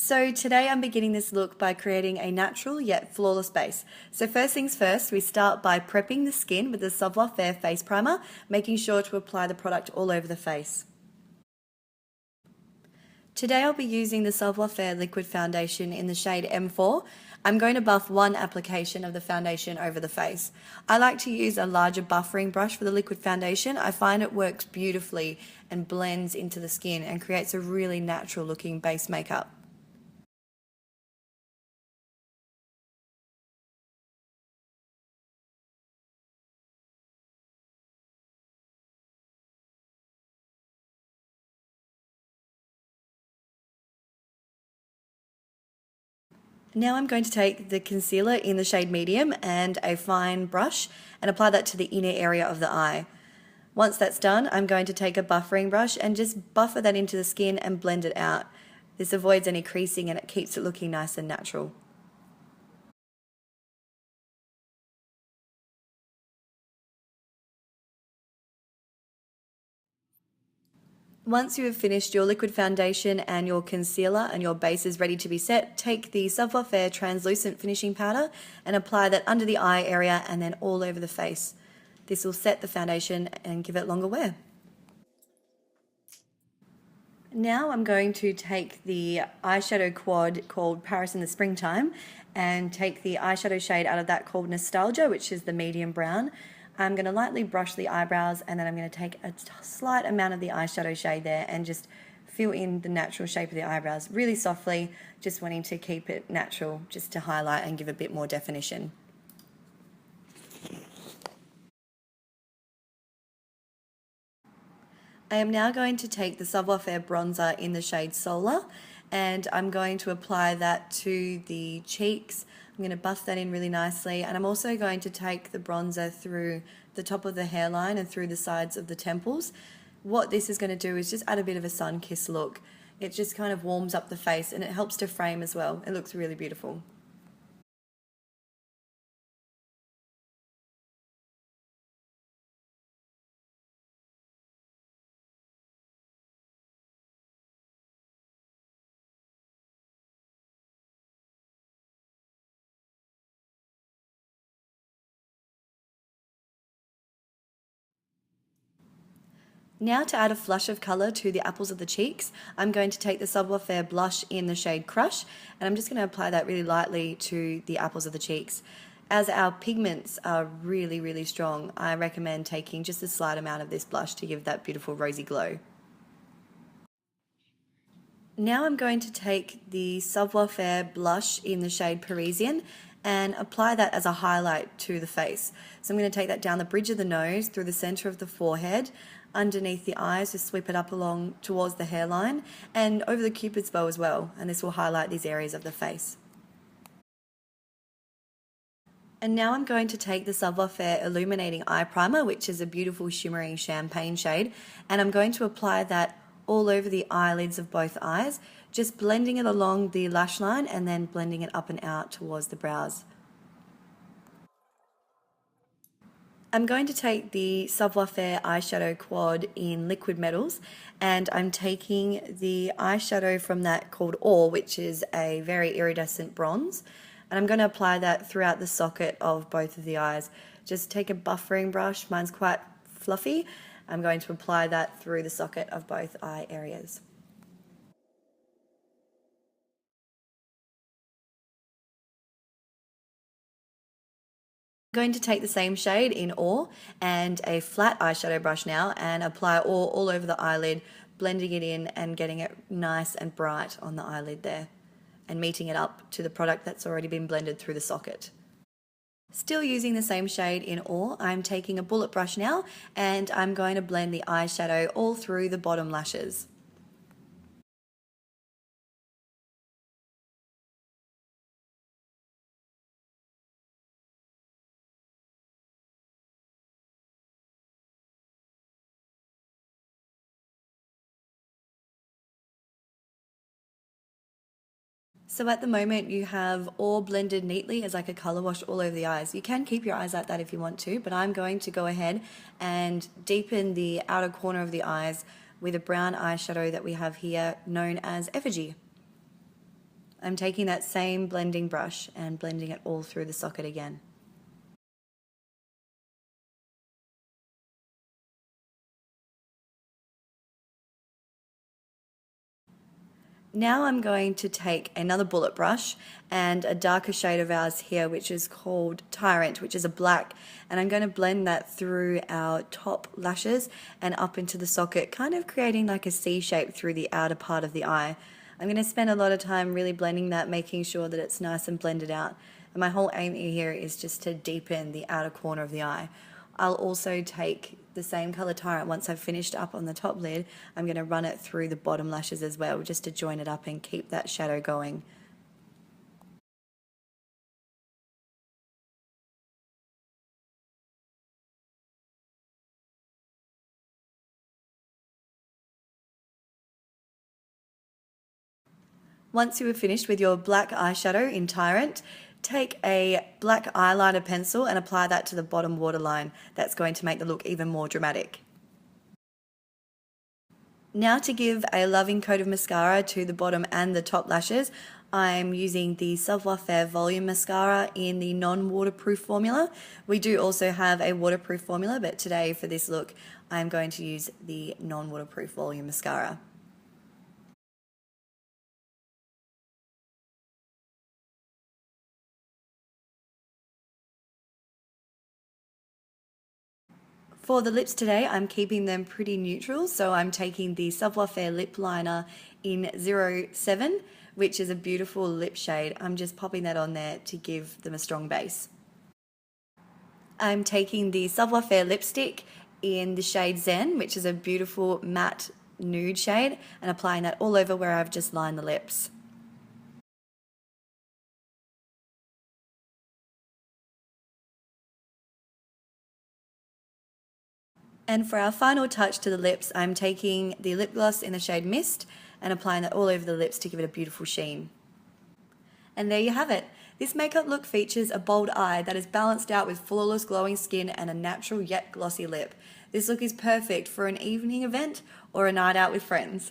So today I'm beginning this look by creating a natural yet flawless base. So first things first, we start by prepping the skin with the Savoir Faire face primer, making sure to apply the product all over the face. Today I'll be using the Savoir Faire liquid foundation in the shade M4. I'm going to buff one application of the foundation over the face. I like to use a larger buffering brush for the liquid foundation. I find it works beautifully and blends into the skin and creates a really natural looking base makeup. Now I'm going to take the concealer in the shade medium and a fine brush and apply that to the inner area of the eye. Once that's done, I'm going to take a buffering brush and just buffer that into the skin and blend it out. This avoids any creasing and it keeps it looking nice and natural. Once you have finished your liquid foundation and your concealer and your base is ready to be set, take the Savoir Faire translucent finishing powder and apply that under the eye area and then all over the face. This will set the foundation and give it longer wear. Now I'm going to take the eyeshadow quad called Paris in the Springtime and take the eyeshadow shade out of that called Nostalgia, which is the medium brown. I'm going to lightly brush the eyebrows and then I'm going to take a slight amount of the eyeshadow shade there and just fill in the natural shape of the eyebrows really softly, just wanting to keep it natural, just to highlight and give a bit more definition. I am now going to take the Savoir Faire bronzer in the shade Solar and I'm going to apply that to the cheeks. I'm going to buff that in really nicely, and I'm also going to take the bronzer through the top of the hairline and through the sides of the temples. What this is going to do is just add a bit of a sun-kissed look. It just kind of warms up the face and it helps to frame as well. It looks really beautiful. Now to add a flush of colour to the apples of the cheeks, I'm going to take the Savoir Faire blush in the shade Crush and I'm just going to apply that really lightly to the apples of the cheeks. As our pigments are really strong, I recommend taking just a slight amount of this blush to give that beautiful rosy glow. Now I'm going to take the Savoir Faire blush in the shade Parisian and apply that as a highlight to the face. So I'm going to take that down the bridge of the nose, through the center of the forehead, underneath the eyes, just sweep it up along towards the hairline and over the cupid's bow as well, and this will highlight these areas of the face. And now I'm going to take the Savoir Faire Illuminating Eye Primer, which is a beautiful shimmering champagne shade, and I'm going to apply that all over the eyelids of both eyes, just blending it along the lash line and then blending it up and out towards the brows. I'm going to take the Savoir Faire eyeshadow quad in Liquid Metals and I'm taking the eyeshadow from that called Ore, which is a very iridescent bronze, and I'm going to apply that throughout the socket of both of the eyes. Just take a buffering brush, mine's quite fluffy. I'm going to apply that through the socket of both eye areas. I'm going to take the same shade in Ore and a flat eyeshadow brush now and apply Ore all over the eyelid, blending it in and getting it nice and bright on the eyelid there and meeting it up to the product that's already been blended through the socket. Still using the same shade in Ore, I'm taking a bullet brush now and I'm going to blend the eyeshadow all through the bottom lashes. So at the moment you have Ore blended neatly as like a colour wash all over the eyes. You can keep your eyes like that if you want to, but I'm going to go ahead and deepen the outer corner of the eyes with a brown eyeshadow that we have here known as Effigy. I'm taking that same blending brush and blending it all through the socket again. Now I'm going to take another bullet brush and a darker shade of ours here, which is called Tyrant, which is a black, and I'm going to blend that through our top lashes and up into the socket, kind of creating like a C shape through the outer part of the eye. I'm going to spend a lot of time really blending that, making sure that it's nice and blended out. And my whole aim here is just to deepen the outer corner of the eye. I'll also take the same color Tyrant. Once I've finished up on the top lid, I'm going to run it through the bottom lashes as well, just to join it up and keep that shadow going. Once you are finished with your black eyeshadow in Tyrant, take a black eyeliner pencil and apply that to the bottom waterline. That's going to make the look even more dramatic. Now to give a loving coat of mascara to the bottom and the top lashes, I'm using the Savoir Faire Volume Mascara in the non-waterproof formula. We do also have a waterproof formula, but today for this look, I'm going to use the non-waterproof volume mascara. For the lips today, I'm keeping them pretty neutral, so I'm taking the Savoir Faire Lip Liner in 07, which is a beautiful lip shade. I'm just popping that on there to give them a strong base. I'm taking the Savoir Faire lipstick in the shade Zen, which is a beautiful matte nude shade, and applying that all over where I've just lined the lips. And for our final touch to the lips, I'm taking the lip gloss in the shade Mist and applying that all over the lips to give it a beautiful sheen. And there you have it. This makeup look features a bold eye that is balanced out with flawless glowing skin and a natural yet glossy lip. This look is perfect for an evening event or a night out with friends.